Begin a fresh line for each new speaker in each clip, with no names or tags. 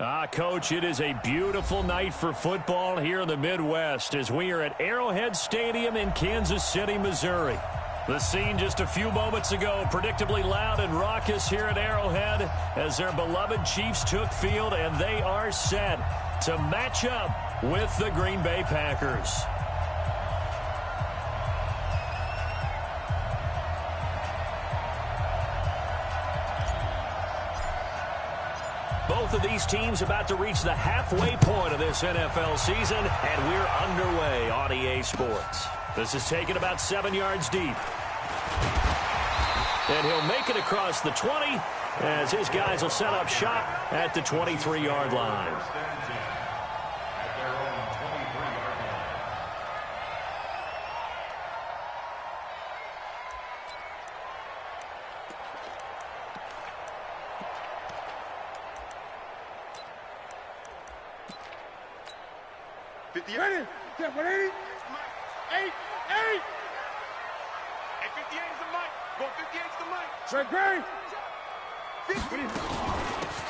Coach, it is a beautiful night for football here in the Midwest as we are at Arrowhead Stadium in Kansas City, Missouri. The scene just a few moments ago, predictably loud and raucous here at Arrowhead as their beloved Chiefs took field, and they are set to match up with the Green Bay Packers. Both of these teams about to reach the halfway point of this NFL season, and we're underway on EA Sports. This is taken about 7 yards deep. And he'll make it across the 20 as his guys will set up shop at the 23-yard line.
Ready? 180. 8. 58 is the mic. Go 58 is the mic. Straight grade.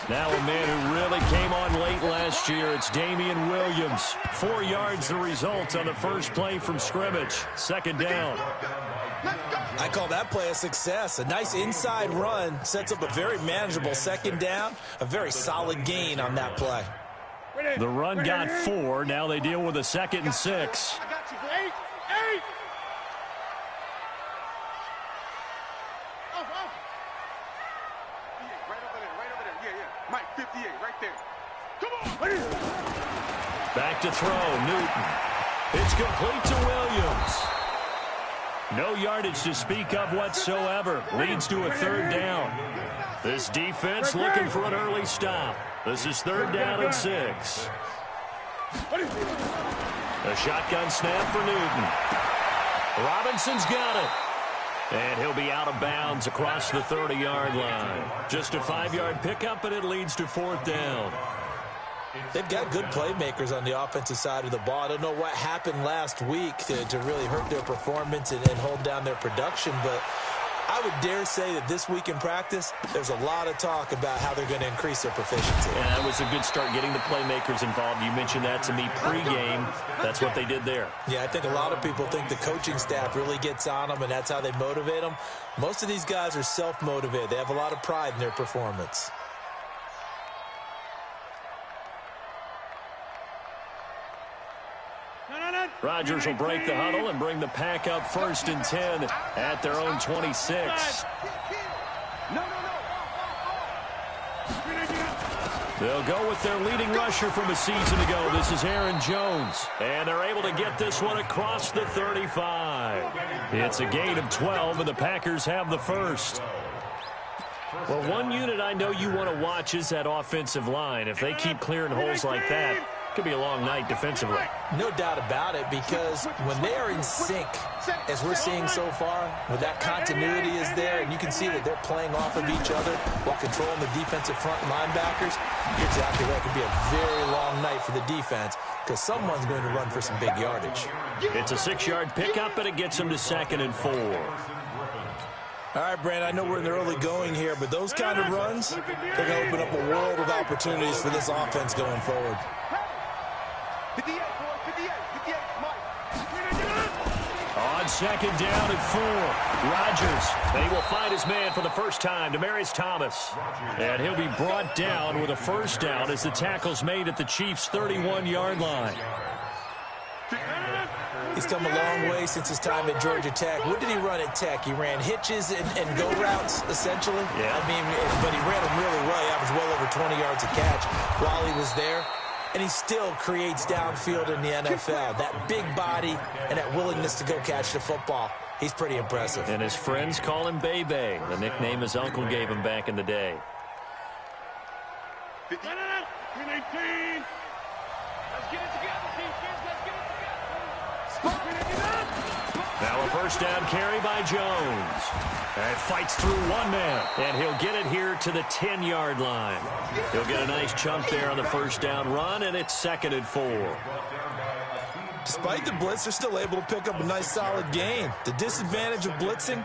Now a man who really came on late last year, it's Damian Williams. 4 yards the result on the first play from scrimmage. Second down.
I call that play a success. A nice inside run sets up a very manageable second down. A very solid gain on that play.
The run got 4. Now they deal with a 2nd and 6.
I got you. 8. Off. Right over there. Yeah. Mike, 58, right there. Come on.
Back to throw, Newton. It's complete to Williams. No yardage to speak of whatsoever. Leads to a 3rd down. This defense looking for an early stop. This is 3rd down and 6. A shotgun snap for Newton. Robinson's got it. And he'll be out of bounds across the 30-yard line. Just a 5-yard pickup, and it leads to 4th down.
They've got good playmakers on the offensive side of the ball. I don't know what happened last week to really hurt their performance and hold down their production, but I would dare say that this week in practice, there's a lot of talk about how they're going to increase their proficiency.
And that was a good start, getting the playmakers involved. You mentioned that to me pregame. That's what they did there.
Yeah, I think a lot of people think the coaching staff really gets on them, and that's how they motivate them. Most of these guys are self-motivated. They have a lot of pride in their performance.
Rodgers will break the huddle and bring the pack up 1st and 10 at their own 26. They'll go with their leading rusher from a season ago. This is Aaron Jones. And they're able to get this one across the 35. It's a gain of 12, and the Packers have the first. Well, one unit I know you want to watch is that offensive line. If they keep clearing holes like that, it could be a long night defensively.
No doubt about it, because when they are in sync, as we're seeing so far, when that continuity is there, and you can see that they're playing off of each other while controlling the defensive front linebackers, you're exactly right. It could be a very long night for the defense because someone's going to run for some big yardage.
It's a 6-yard pickup, and it gets them to 2nd and 4.
All right, Brand, I know we're in the early going here, but those kind of runs, they're going to open up a world of opportunities for this offense going forward.
58, Mike.
On 2nd down and 4, Rodgers. And he will find his man for the first time, Demaryius Thomas. And he'll be brought down with a 1st down as the tackle's made at the Chiefs' 31-yard line.
He's come a long way since his time at Georgia Tech. What did he run at Tech? He ran hitches and go routes, essentially.
Yeah.
I mean, but he ran them really well. He averaged well over 20 yards a catch while he was there. And he still creates downfield in the NFL. That big body and that willingness to go catch the football. He's pretty impressive.
And his friends call him Bebe, the nickname his uncle gave him back in the day.
18. Let's get it together, defense. Let's get it together.
Now a 1st down carry by Jones. And fights through one man. And he'll get it here to the 10-yard line. He'll get a nice chunk there on the 1st down run, and it's 2nd and 4.
Despite the blitz, they're still able to pick up a nice solid gain. The disadvantage of blitzing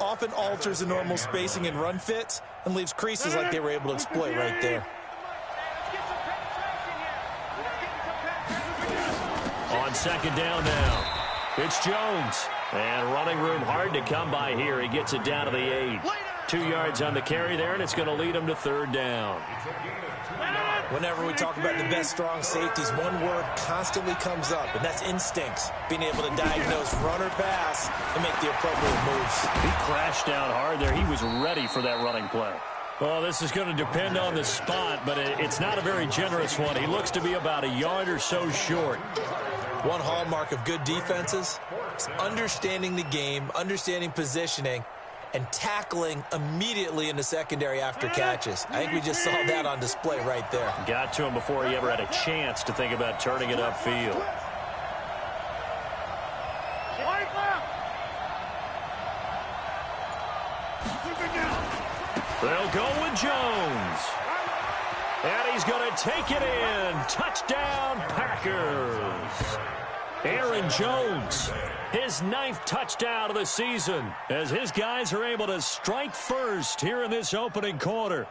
often alters the normal spacing and run fits and leaves creases like they were able to exploit right there.
On second down now, it's Jones. And running room hard to come by here. He gets it down to the 8. 2 yards on the carry there, and it's going to lead him to third down.
Whenever we talk about the best strong safeties, one word constantly comes up, and that's instincts. Being able to diagnose run or pass and make the appropriate moves.
He crashed down hard there. He was ready for that running play. Well, this is going to depend on the spot, but it's not a very generous one. He looks to be about a yard or so short.
One hallmark of good defenses is understanding the game, understanding positioning, and tackling immediately in the secondary after catches. I think we just saw that on display right there.
Got to him before he ever had a chance to think about turning it upfield. They'll go with Jones. And he's going to take it in. Touchdown, Packers. Aaron Jones, his 9th touchdown of the season, as his guys are able to strike first here in this opening quarter.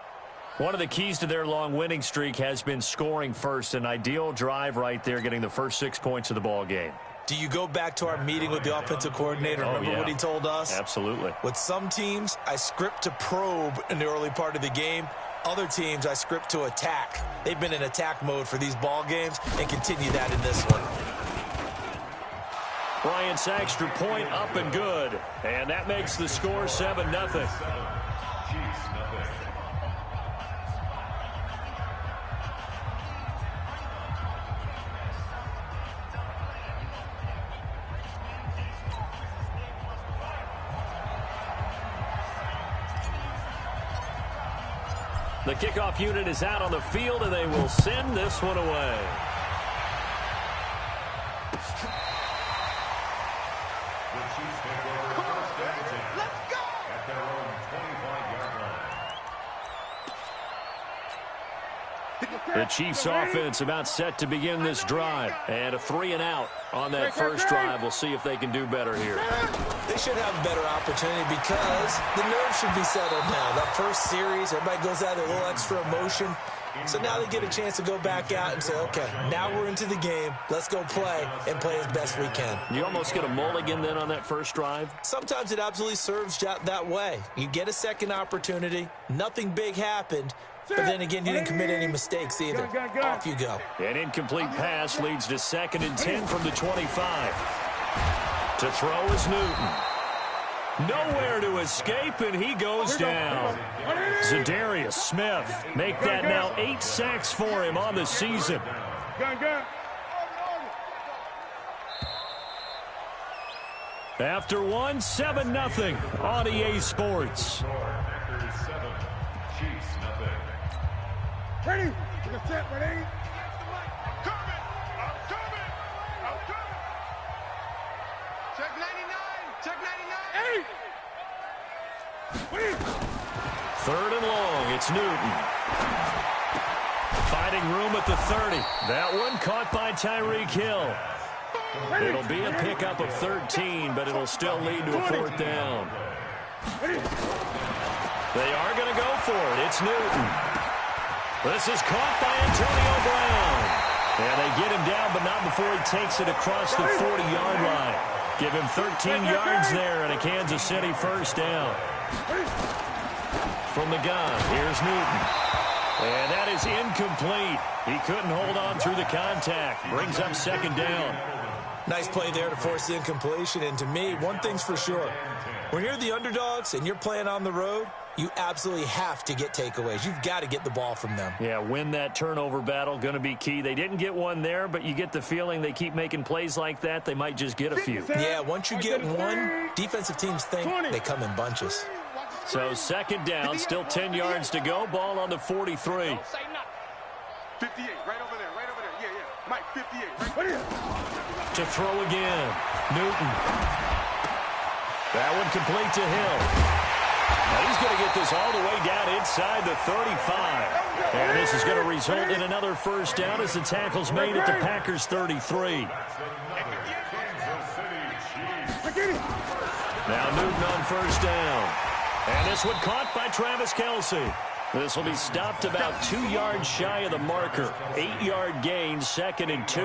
One of the keys to their long winning streak has been scoring first. An ideal drive right there, getting the first 6 points of the ball game.
Do you go back to our meeting with the offensive coordinator? Remember what he told us?
Absolutely.
With some teams, I script to probe in the early part of the game. Other teams, I script to attack. They've been in attack mode for these ball games and continue that in this one.
Bryant's extra point up and good. And that makes the score 7-0. The kickoff unit is out on the field, and they will send this one away. The Chiefs offense about set to begin this drive. And a 3-and-out on that first drive. We'll see if they can do better here.
They should have a better opportunity because the nerves should be settled now. That first series, everybody goes out with a little extra emotion. So now they get a chance to go back out and say, okay, now we're into the game. Let's go play and play as best we can.
You almost get a mulligan then on that first drive?
Sometimes it absolutely serves that way. You get a second opportunity. Nothing big happened. But then again, you didn't commit any mistakes either. Off you go.
An incomplete pass leads to 2nd and 10 from the 25. To throw is Newton. Nowhere to escape, and he goes down. Zadarius Smith make that now 8 sacks for him on the season. After one, 7-0 on EA Sports.
Ready? Get set, ready? Coming! I'm coming! Check 99! Check 99! 8!
3rd and long, it's Newton. Finding room at the 30. That one caught by Tyreek Hill. It'll be a pickup of 13, but it'll still lead to a 4th down. They are going to go for it. It's Newton. This is caught by Antonio Brown. And they get him down, but not before he takes it across the 40-yard line. Give him 13 yards there and a Kansas City first down. From the gun, here's Newton. And that is incomplete. He couldn't hold on through the contact. Brings up 2nd down.
Nice play there to force the incompletion. And to me, one thing's for sure. When you're the underdogs and you're playing on the road, you absolutely have to get takeaways. You've got to get the ball from them.
Yeah, win that turnover battle, going to be key. They didn't get one there, but you get the feeling they keep making plays like that, they might just get a few.
Yeah, once you get one, defensive teams think they come in bunches.
So 2nd down, still 10 yards to go. Ball on the 43.
58, right over there, right over there. Yeah. Mike, 58, right here.
To throw again, Newton. That one complete to Hill. Now he's going to get this all the way down inside the 35. And this is going to result in another first down as the tackle's made at the Packers' 33. Now Newton on first down. And this one caught by Travis Kelce. This will be stopped about 2 yards shy of the marker. 8-yard gain, 2nd and 2.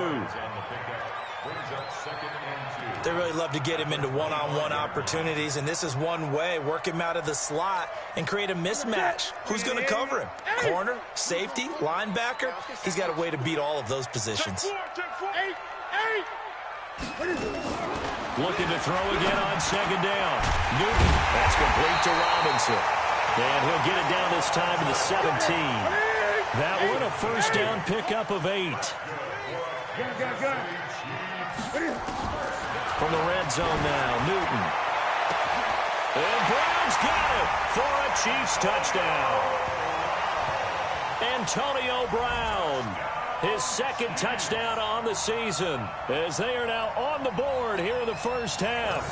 They really love to get him into one-on-one opportunities, and this is one way. Work him out of the slot and create a mismatch. Who's going to cover him? Corner, safety, linebacker? He's got a way to beat all of those positions.
Looking to throw again on second down. Newton, that's complete to Robinson. And he'll get it down this time to the 17. That one a first down pickup of 8. From the red zone now, Newton. And Brown's got it for a Chiefs touchdown. Antonio Brown, his second touchdown on the season, as they are now on the board here in the first half.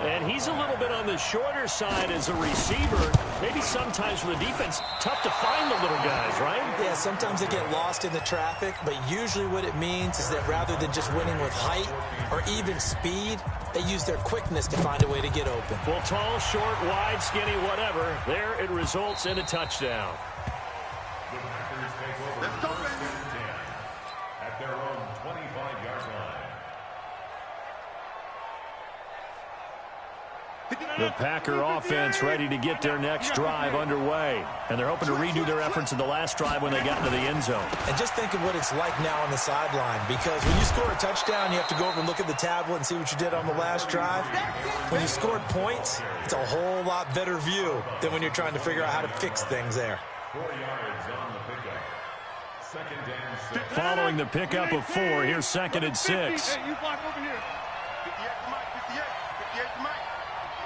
And he's a little bit on the shorter side as a receiver. Maybe sometimes for the defense, tough to find the little guys, right?
Yeah, sometimes they get lost in the traffic, but usually what it means is that rather than just winning with height or even speed, they use their quickness to find a way to get open.
Well, tall, short, wide, skinny, whatever, there it results in a touchdown.
Let's go, baby.
At their own 25-yard line.
The Packer offense ready to get their next drive underway. And they're hoping to redo their efforts in the last drive when they got into the end zone.
And just think of what it's like now on the sideline, because when you score a touchdown, you have to go over and look at the tablet and see what you did on the last drive. When you scored points, it's a whole lot better view than when you're trying to figure out how to fix things there.
4 yards on the pickup. Second and 6.
Following the pickup of 4, here's second and 6.
Hey, you block over here. 58 to Mike, 58. 58 to Mike.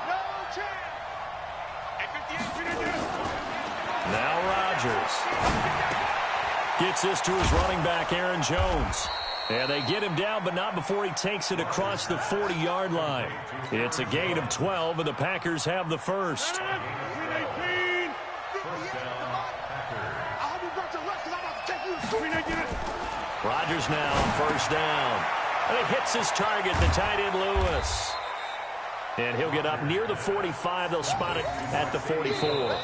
No chance. Hey, 58 to
Now Rodgers gets this to his running back, Aaron Jones. And they get him down, but not before he takes it across the 40-yard line. It's a gain of 12, and the Packers have the first. Rodgers now on first down. And he hits his target, the tight end Lewis. And he'll get up near the 45. They'll spot it at the 44.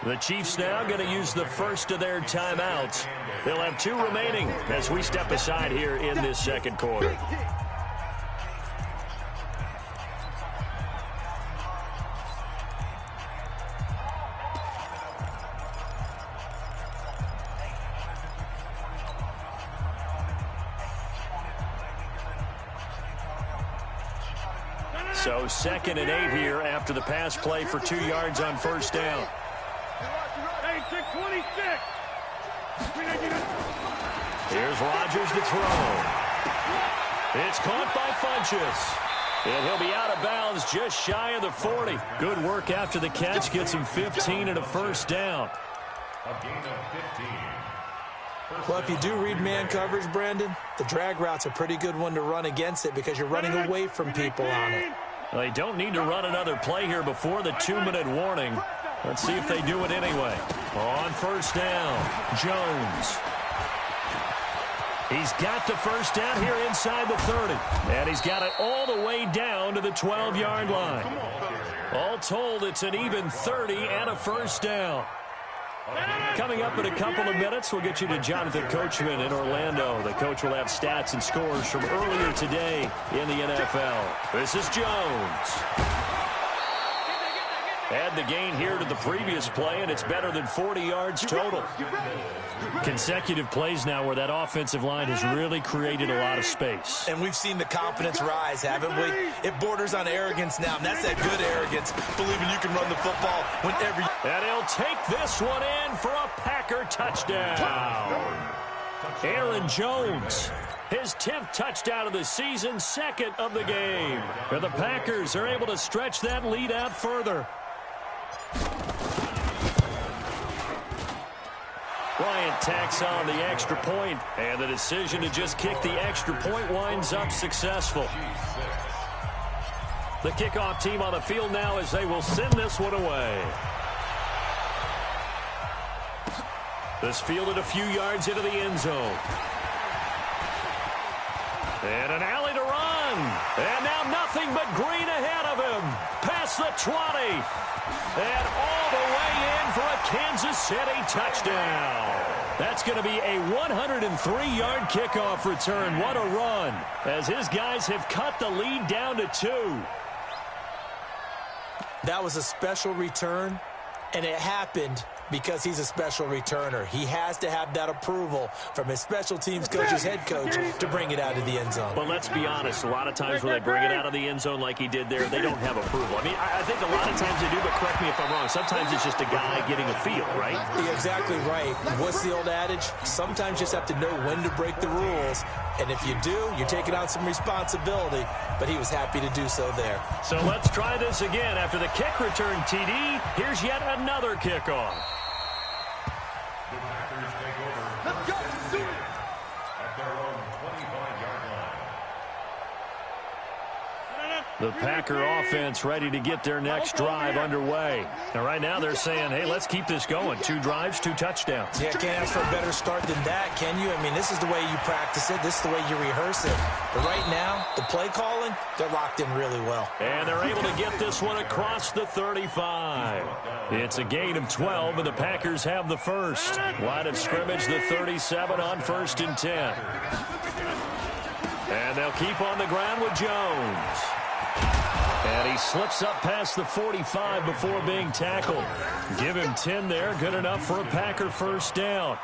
The Chiefs now going to use the first of their timeouts. They'll have 2 remaining as we step aside here in this second quarter. So second and 8 here after the pass play for 2 yards on first down. Here's Rodgers to throw. It's caught by Funchess. And he'll be out of bounds just shy of the 40. Good work after the catch. Gets him 15 and a first down.
A gain of 15.
Well, if you do read man coverage, Brandon, the drag route's a pretty good one to run against it because you're running away from people on it.
Well, they don't need to run another play here before the 2-minute warning. Let's see if they do it anyway. On first down, Jones. He's got the first down here inside the 30. And he's got it all the way down to the 12-yard line. All told, it's an even 30 and a first down. Coming up in a couple of minutes, we'll get you to Jonathan Coachman in Orlando. The coach will have stats and scores from earlier today in the NFL. This is Jones. Add the gain here to the previous play, and it's better than 40 yards total. Consecutive plays now where that offensive line has really created a lot of space.
And we've seen the confidence rise, haven't we? It borders on arrogance now, and that's that good arrogance, believing you can run the football whenever you...
And he'll take this one in for a Packer touchdown. Aaron Jones, his 10th touchdown of the season, second of the game. And the Packers are able to stretch that lead out further. Bryant tacks on the extra point, and the decision to just kick the extra point winds up successful. The kickoff team on the field now as they will send this one away. This fielded a few yards into the end zone. And an alley to run. And now nothing but green ahead of him. Pass past the 20. And all the way in for a Kansas City touchdown. That's going to be a 103-yard kickoff return. What a run, as his guys have cut the lead down to 2.
That was a special return, and it happened because he's a special returner. He has to have that approval from his special teams coach, his head coach, to bring it out of the end zone.
But let's be honest, a lot of times when they bring it out of the end zone like he did there, they don't have approval. I mean, I think a lot of times they do, but correct me if I'm wrong. Sometimes it's just a guy getting a feel, right?
You're exactly right. What's the old adage? Sometimes you just have to know when to break the rules, and if you do, you're taking on some responsibility, but he was happy to do so there.
So let's try this again. After the kick return, TD, here's yet another kickoff.
Let's go. Do it.
At their own 25-yard line.
The Packer offense ready to get their next drive underway. And right now they're saying, hey, let's keep this going. 2 drives, 2 touchdowns.
Yeah, can't ask for a better start than that, can you? I mean, this is the way you practice it. This is the way you rehearse it. But right now, the play calling, they're locked in really well.
And they're able to get this one across the 35. It's a gain of 12, and the Packers have the first. Line of scrimmage, the 37 on 1st and 10. And they'll keep on the ground with Jones. And he slips up past the 45 before being tackled. Give him 10 there. Good enough for a Packer first down.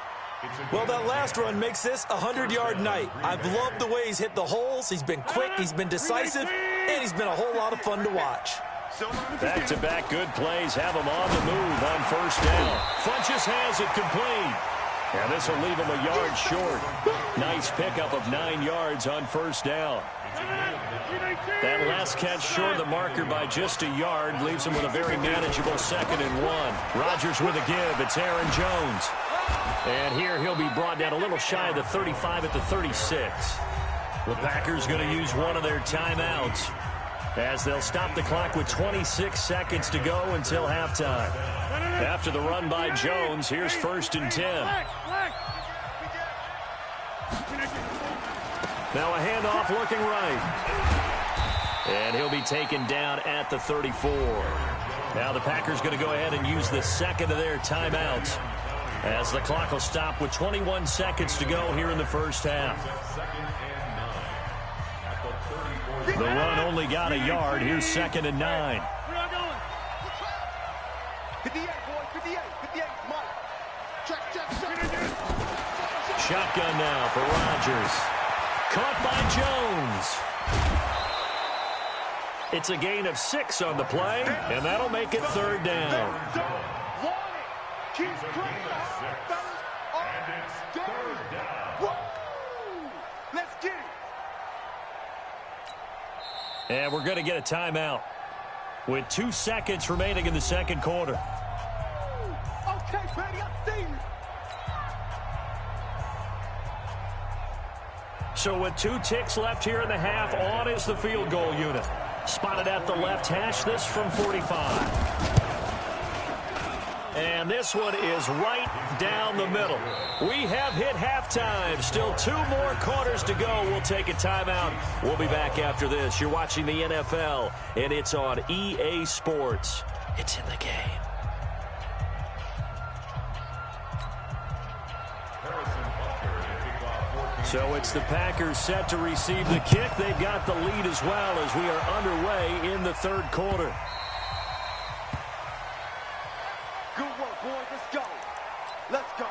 Well, that last run makes this a 100-yard night. I've loved the way he's hit the holes. He's been quick, he's been decisive, and he's been a whole lot of fun to watch.
Back-to-back good plays have him on the move on first down. Funches has it complete. And this will leave him a yard short. Nice pickup of 9 yards on first down. That last catch short of the marker by just a yard leaves him with a very manageable 2nd and 1. Rodgers with a give. It's Aaron Jones. And here he'll be brought down a little shy of the 35 at the 36. The Packers going to use one of their timeouts as they'll stop the clock with 26 seconds to go until halftime. After the run by Jones, here's 1st and 10. Now a handoff looking right. And he'll be taken down at the 34. Now the Packers going to go ahead and use the 2nd of their timeouts as the clock will stop with 21 seconds to go here in the first half. The run only got a yard. Here's 2nd and 9.
58, boy, 58, 58, Mike. Check.
Shotgun now for Rodgers. Caught by Jones. It's a gain of 6 on the play, and that'll make it 3rd down.
And it's 3rd down.
Let's get it.
And we're going to get a timeout with 2 seconds remaining in the 2nd quarter.
Okay, Brady, I see you.
So with 2 ticks left here in the half, on is the field goal unit. Spotted at the left hash, this from 45. And this one is right down the middle. We have hit halftime. Still 2 more quarters to go. We'll take a timeout. We'll be back after this. You're watching the NFL, and it's on EA Sports. It's in the game. So it's the Packers set to receive the kick. They've got the lead as well as we are underway in the 3rd quarter.
Good work, boys. Let's go. Let's go.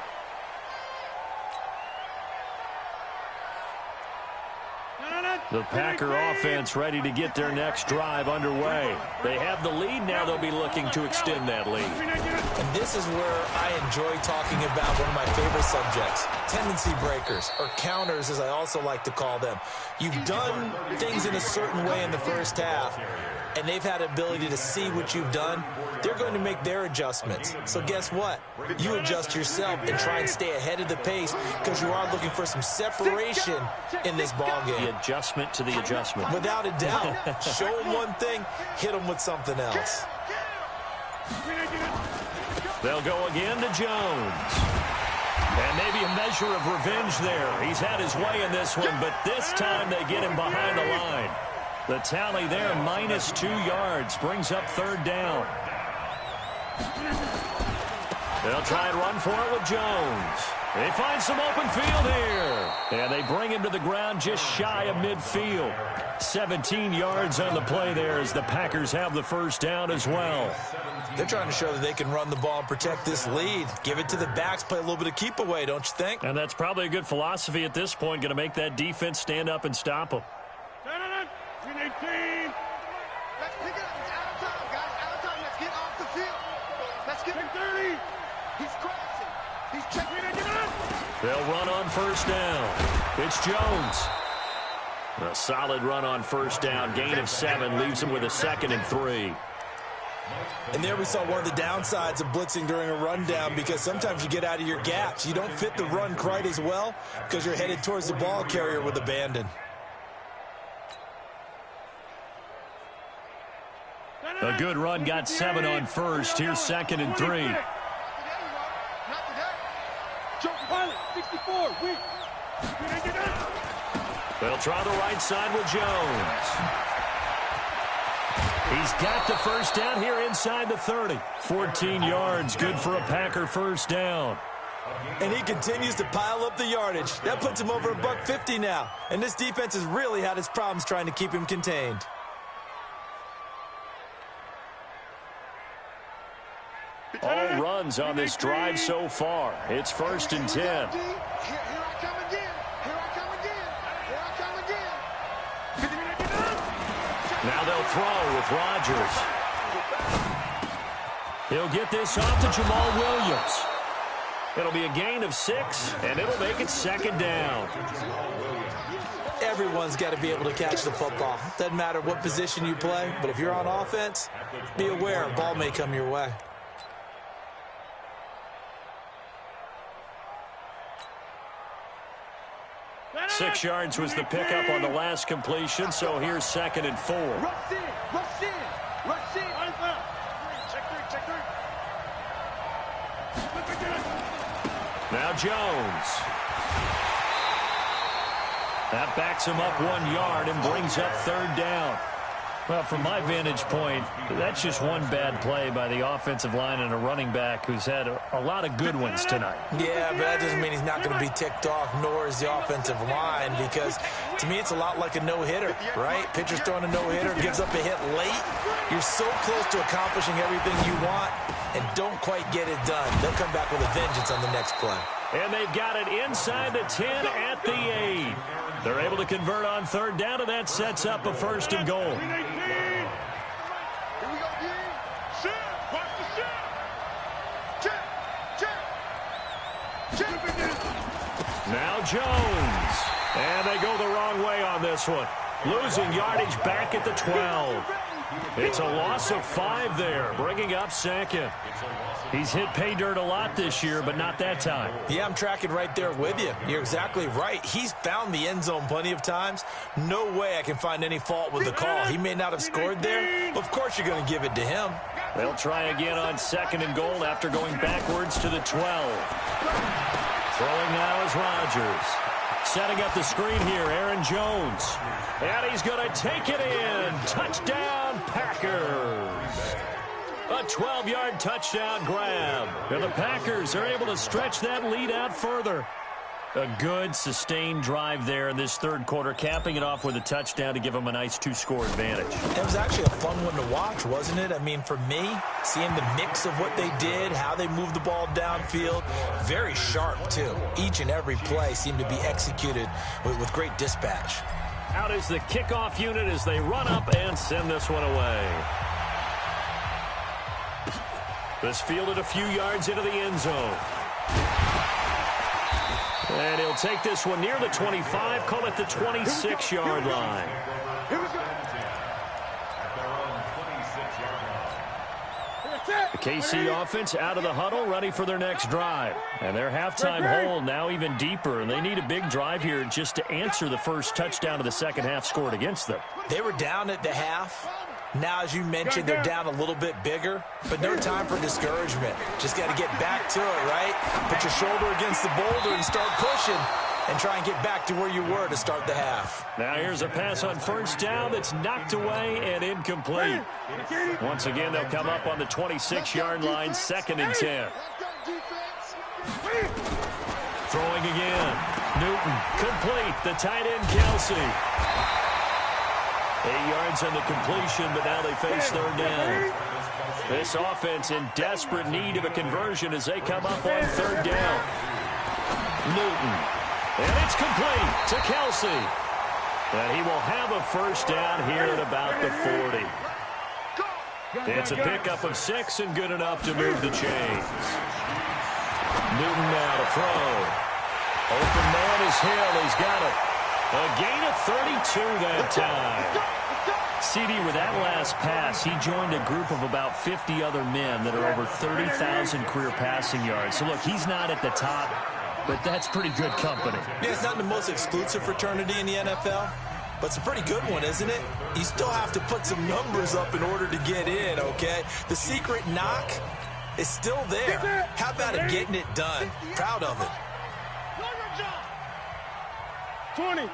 The Packer offense ready to get their next drive underway. They have the lead. Now they'll be looking to extend that lead.
And this is where I enjoy talking about one of my favorite subjects, tendency breakers, or counters as I also like to call them. You've done things in a certain way in the first half, and they've had the ability to see what you've done. They're going to make their adjustments. So guess what? You adjust yourself and try and stay ahead of the pace because you are looking for some separation in this ballgame.
The adjustment to the adjustment.
Without a doubt. Show them one thing, hit them with something else.
They'll go again to Jones. And maybe a measure of revenge there. He's had his way in this one, but this time they get him behind the line. The tally there, -2 yards, brings up third down. They'll try and run for it with Jones. They find some open field here. And they bring him to the ground just shy of midfield. 17 yards on the play there as the Packers have the first down as well.
They're trying to show that they can run the ball and protect this lead. Give it to the backs, play a little bit of keep away, don't you think?
And that's probably a good philosophy at this point, going to make that defense stand up and stop them.
Let's pick it up. It's out of time, guys. Out of time. Let's get off the field. Let's get him 30. He's crossing. He's checking it out.
They'll run on first down. It's Jones. A solid run on first down. Gain of 7 leaves him with a 2nd and 3.
And there we saw one of the downsides of blitzing during a rundown, because sometimes you get out of your gaps. You don't fit the run quite as well because you're headed towards the ball carrier with abandon.
A good run got 7 on first. Here's 2nd and 3.
Not today. Joe Pilot, 64.
They'll try the right side with Jones. He's got the first down here inside the 30. 14 yards, good for a Packer first down.
And he continues to pile up the yardage. That puts him over $150 now. And this defense has really had its problems trying to keep him contained.
All runs on this drive so far. It's 1st and 10.
Here I come again. Here I come again. Here I come again.
Now they'll throw with Rodgers. He'll get this off to Jamal Williams. It'll be a gain of 6, and it'll make it 2nd down.
Everyone's got to be able to catch the football. Doesn't matter what position you play, but if you're on offense, be aware a ball may come your way.
6 yards was the pickup on the last completion, so here's 2nd and 4.
Rush in. Rush in. Rush in. Check three.
Now Jones. That backs him up 1 yard and brings up third down. Well, from my vantage point, that's just one bad play by the offensive line and a running back who's had a lot of good ones tonight.
Yeah, but that doesn't mean he's not going to be ticked off, nor is the offensive line, because to me it's a lot like a no-hitter, right? Pitcher's throwing a no-hitter, gives up a hit late. You're so close to accomplishing everything you want and don't quite get it done. They'll come back with a vengeance on the next play.
And they've got it inside the 10 at the 8. They're able to convert on third down, and that sets up a 1st and goal.
Here we go, D. Shot. Watch the shot. Check.
Now Jones. And they go the wrong way on this one. Losing yardage back at the 12. It's a loss of 5 there, bringing up 2nd. He's hit pay dirt a lot this year, but not that time.
Yeah, I'm tracking right there with you. You're exactly right. He's found the end zone plenty of times. No way I can find any fault with the call. He may not have scored there, but of course you're going to give it to him.
They'll try again on 2nd and goal after going backwards to the 12. Throwing now is Rodgers. Setting up the screen here, Aaron Jones. And he's going to take it in. Touchdown, Packers. A 12-yard touchdown grab. And the Packers are able to stretch that lead out further. A good, sustained drive there in this third quarter, capping it off with a touchdown to give them a nice 2-score advantage.
It was actually a fun one to watch, wasn't it? I mean, for me, seeing the mix of what they did, how they moved the ball downfield, very sharp, too. Each and every play seemed to be executed with great dispatch.
Out is the kickoff unit as they run up and send this one away. This fielded a few yards into the end zone. And he'll take this one near the 25, call it the 26-yard line.
Here we go.
The KC offense out of the huddle, ready for their next drive. And their halftime hole now even deeper, and they need a big drive here just to answer the first touchdown of the second half scored against them.
They were down at the half. Now, as you mentioned, they're down a little bit bigger, but no time for discouragement. Just got to get back to it, right? Put your shoulder against the boulder and start pushing. and try and get back to where you were to start the half.
Now here's a pass on first down that's knocked away and incomplete. Once again, they'll come up on the 26-yard line, 2nd and 10. Throwing again. Newton, complete. The tight end, Kelsey. 8 yards on the completion, but now they face 3rd down. This offense in desperate need of a conversion as they come up on 3rd down. Newton. And it's complete to Kelsey. And he will have a first down here at about the 40. It's a pickup of 6 and good enough to move the chains. Newton now to throw. Open man is Hill. He's got it. A gain of 32 that time. CD, with that last pass, he joined a group of about 50 other men that are over 30,000 career passing yards. So, look, he's not at the top, but that's pretty good company.
Yeah, it's not the most exclusive fraternity in the NFL, but it's a pretty good one, isn't it? You still have to put some numbers up in order to get in, okay? The secret knock is still there. How about it getting it done? Proud of it.
20.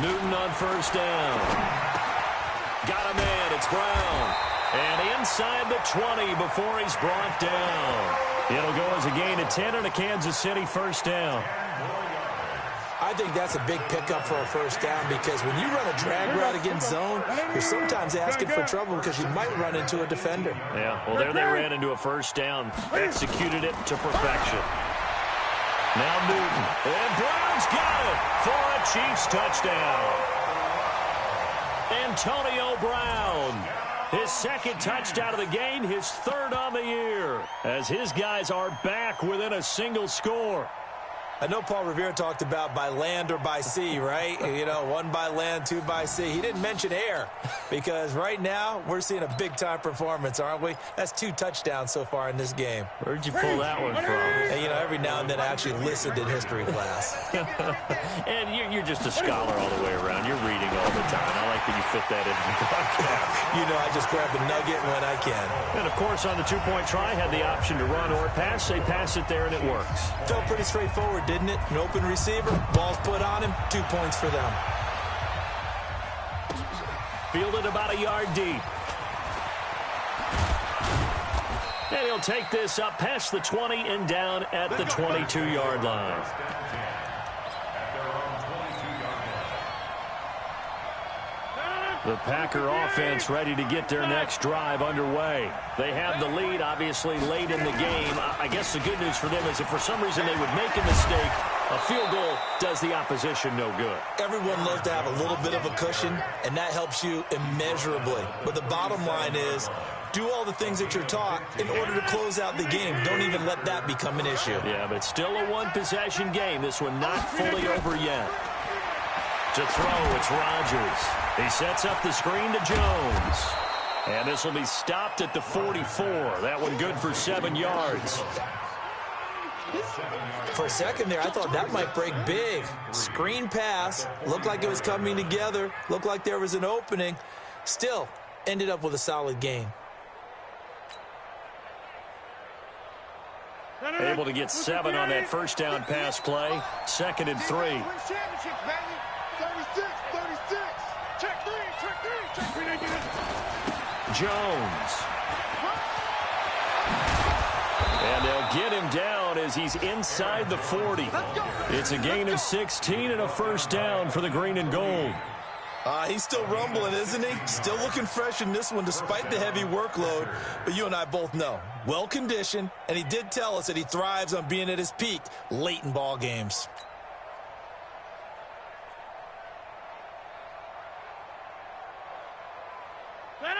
Newton on first down. Got a man. It's Brown. And inside the 20 before he's brought down. It'll go as a gain of 10 and a Kansas City first down.
I think that's a big pickup for a first down because when you run a drag route against zone, you're sometimes asking for trouble because you might run into a defender.
Yeah, well, there they ran into a first down. Executed it to perfection. Now Newton. And Brown's got it for a Chiefs touchdown. Antonio Brown. His 2nd touchdown of the game, his 3rd on the year, as his guys are back within a single score.
I know Paul Revere talked about by land or by sea, right? You know, 1 by land, 2 by sea. He didn't mention air because right now we're seeing a big-time performance, aren't we? That's 2 touchdowns so far in this game.
Where'd you pull that one from?
And, you know, every now and then I actually listened in history class.
And you're just a scholar all the way around. You're reading all the time. I like that you fit that into the podcast.
You know, I just grab the nugget when I can.
And, of course, on the 2-point try, had the option to run or pass. They pass it there, and it works.
Felt pretty straightforward, didn't it? An open receiver, ball's put on him, 2 points for them.
Fielded about a yard deep. And he'll take this up past the 20 and down at the 22-yard line. The Packer offense ready to get their next drive underway. They have the lead, obviously, late in the game. I guess the good news for them is if for some reason they would make a mistake, a field goal does the opposition no good.
Everyone loves to have a little bit of a cushion, and that helps you immeasurably. But the bottom line is, do all the things that you're taught in order to close out the game. Don't even let that become an issue.
Yeah, but still a one-possession game. This one not fully over yet. To throw, it's Rodgers. He sets up the screen to Jones. And this will be stopped at the 44. That one good for 7 yards.
For a second there, I thought that might break big. Screen pass. Looked like it was coming together. Looked like there was an opening. Still, ended up with a solid gain.
Able to get 7 on that first down pass play. 2nd and 3.
36, 36. Check 3, check 3.
Jones. And they'll get him down as he's inside the 40. It's a gain of 16 and a first down for the green and gold.
He's still rumbling, isn't he? Still looking fresh in this one despite the heavy workload. But you and I both know, well-conditioned, and he did tell us that he thrives on being at his peak late in ball games.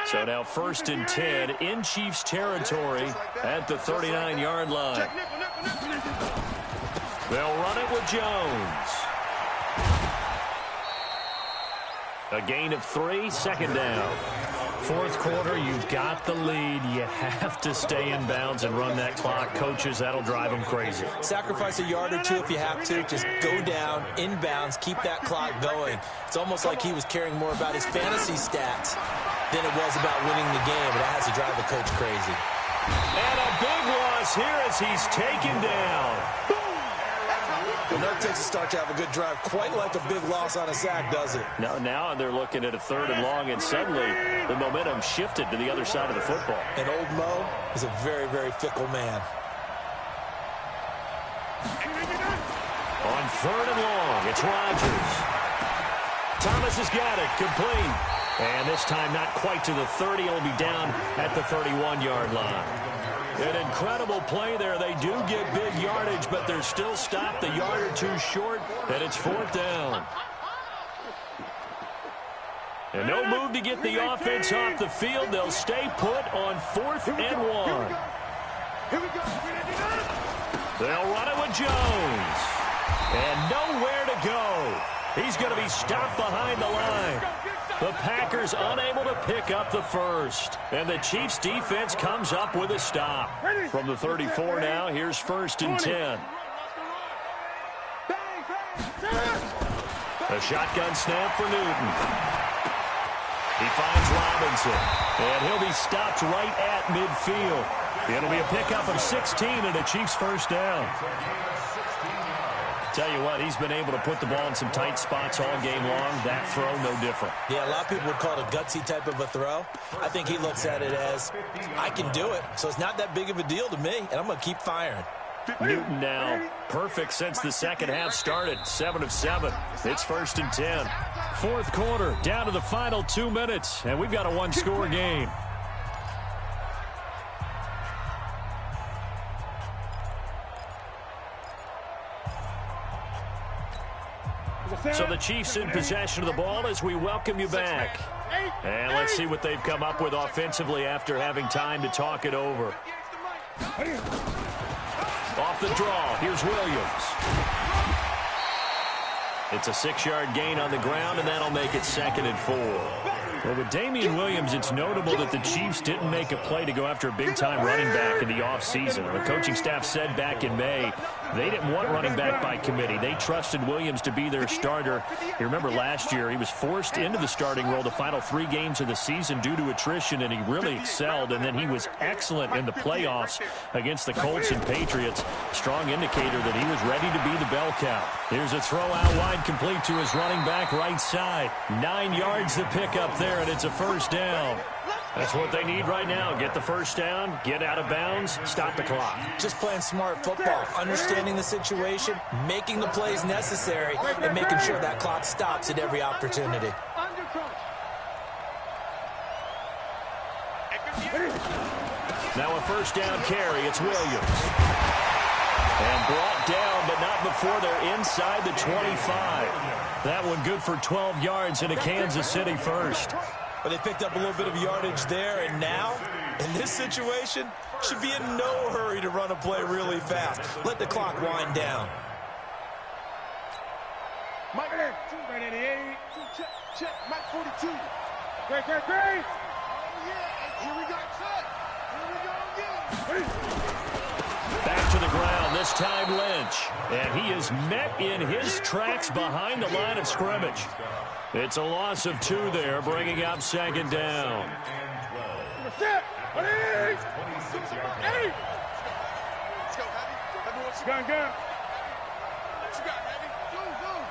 So now 1st and 10 in Chiefs territory at the 39-yard line. They'll run it with Jones. A gain of 3, 2nd down. 4th quarter, you've got the lead. You have to stay in bounds and run that clock. Coaches, that'll drive them crazy.
Sacrifice a yard or 2 if you have to. Just go down, in bounds, keep that clock going. It's almost like he was caring more about his fantasy stats than it was about winning the game. That has to drive the coach crazy.
And a big loss here as he's taken down.
Well, that takes a start to have a good drive, quite like a big loss on a sack, does it?
Now they're looking at a 3rd and long, and suddenly the momentum shifted to the other side of the football.
And old Mo is a very, very fickle man.
On 3rd and long, it's Rodgers. Thomas has got it, complete. And this time not quite to the 30. It'll be down at the 31-yard line. An incredible play there. They do get big yardage, but they're still stopped a yard or two short, and it's 4th down. And no move to get the offense off the field. They'll stay put on 4th and 1. They'll run it with Jones. And nowhere to go. He's going to be stopped behind the line. The Packers unable to pick up the first. And the Chiefs defense comes up with a stop. From the 34 now, here's 1st and 10. A shotgun snap for Newton. He finds Robinson. And he'll be stopped right at midfield. It'll be a pickup of 16 and a Chiefs first down. Tell you what, he's been able to put the ball in some tight spots all game long. That throw, no different.
Yeah, a lot of people would call it a gutsy type of a throw. I think he looks at it as, I can do it, so it's not that big of a deal to me, and I'm going to keep firing.
Newton now perfect since the second half started. 7 of 7. It's 1st and 10. 4th quarter, down to the final 2 minutes, and we've got a one-score game. So the Chiefs in possession of the ball as we welcome you back. And let's see what they've come up with offensively after having time to talk it over. Off the draw, here's Williams. It's a 6-yard gain on the ground, and that'll make it 2nd and 4. Well, with Damian Williams, it's notable that the Chiefs didn't make a play to go after a big-time running back in the offseason. The coaching staff said back in May they didn't want running back by committee. They trusted Williams to be their starter. You remember last year he was forced into the starting role the final 3 games of the season due to attrition, and he really excelled. And then he was excellent in the playoffs against the Colts and Patriots. Strong indicator that he was ready to be the bell cow. Here's a throw out wide, complete to his running back right side. 9 yards to pick up there, and it's a first down. That's what they need right now. Get the first down, get out of bounds, stop the clock.
Just playing smart football, understanding the situation, making the plays necessary, and making sure that clock stops at every opportunity.
Now a first down carry. It's Williams. And brought down, but not before they're inside the 25. That one good for 12 yards in a Kansas City first.
But they picked up a little bit of yardage there, and now, in this situation, should be in no hurry to run a play really fast. Let the clock wind down.
Mike, 288, check, Mike 42. Great. Oh, yeah, here we go, check. Here we go again.
Back to the ground, this time Lynch. And he is met in his tracks behind the line of scrimmage. It's a loss of 2 there, bringing up 2nd down.
Let's go, Heavy. Gun. What you got, Heavy? Zoom.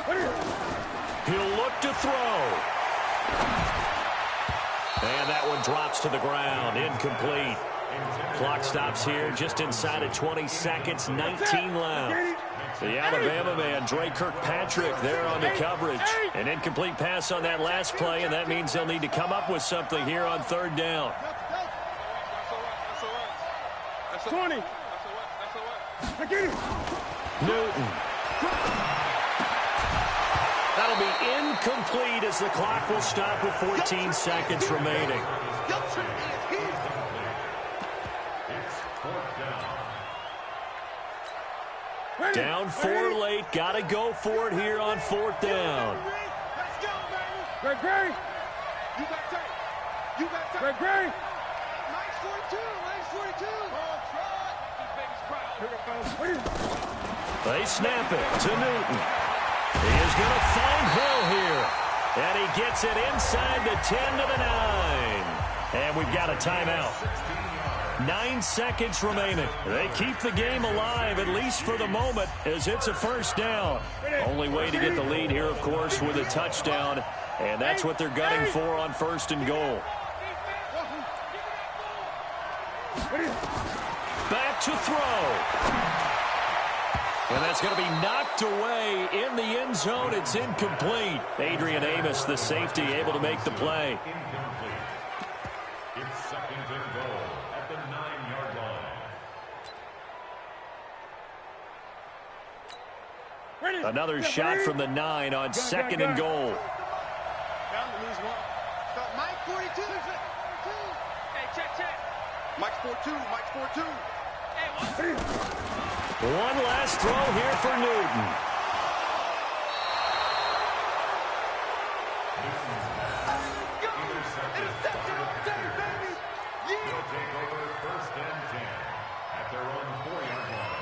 Kill.
He'll look to throw. And that one drops to the ground, incomplete. Clock stops here just inside of 20 seconds, 19 left. The Alabama man, Dre Kirkpatrick, there on the coverage. An incomplete pass on that last play, and that means they'll need to come up with something here on 3rd down.
20.
Newton. That'll be incomplete as the clock will stop with 14 seconds remaining. Down 4 late. Got to go for it here on 4th down.
Let's go, baby. Greg. You got tape. Greg. Nice 42.
They snap it to Newton. He is going to find Hill here. And he gets it inside the 10 to the 9. And we've got a timeout. 9 seconds remaining. They keep the game alive, at least for the moment, as it's a first down. Only way to get the lead here, of course, with a touchdown. And that's what they're gunning for on first and goal. Back to throw. And that's going to be knocked away in the end zone. It's incomplete. Adrian Amos, the safety, able to make the play.
Incomplete. It's second and goal at the 9-yard line.
Another shot from the 9 on second and goal.
Bound to lose one. Start Mike 42. Hey, check. Mike's 4-2. Mike's 4-2.
One last throw here for Newton.
Interception on day, baby.
They'll take over first and 10 at their own 4-yard line.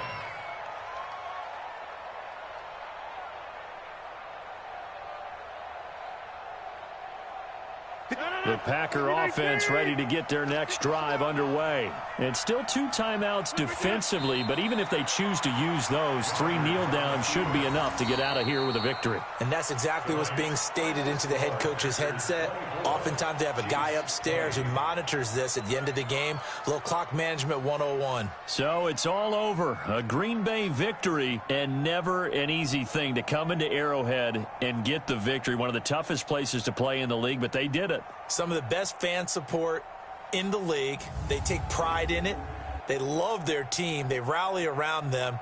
The Packer offense ready to get their next drive underway. And still 2 timeouts defensively, but even if they choose to use those, 3 kneel downs should be enough to get out of here with a victory.
And that's exactly what's being stated into the head coach's headset. Oftentimes they have a guy upstairs who monitors this at the end of the game. A little clock management 101.
So it's all over. A Green Bay victory, and never an easy thing to come into Arrowhead and get the victory. One of the toughest places to play in the league, but they did it.
Some of the best fan support in the league. They take pride in it. They love their team. They rally around them,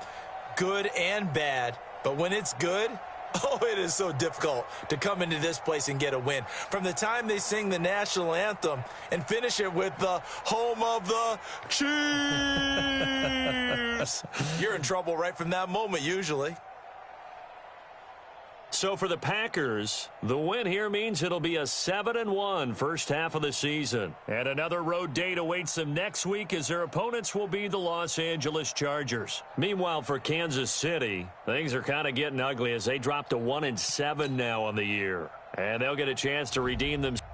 good and bad. But when it's good, oh, it is so difficult to come into this place and get a win. From the time they sing the national anthem and finish it with the home of the Chiefs, you're in trouble right from that moment usually.
So for the Packers, the win here means it'll be a 7-1 first half of the season. And another road date awaits them next week as their opponents will be the Los Angeles Chargers. Meanwhile, for Kansas City, things are kind of getting ugly as they drop to 1-7 now on the year. And they'll get a chance to redeem themselves.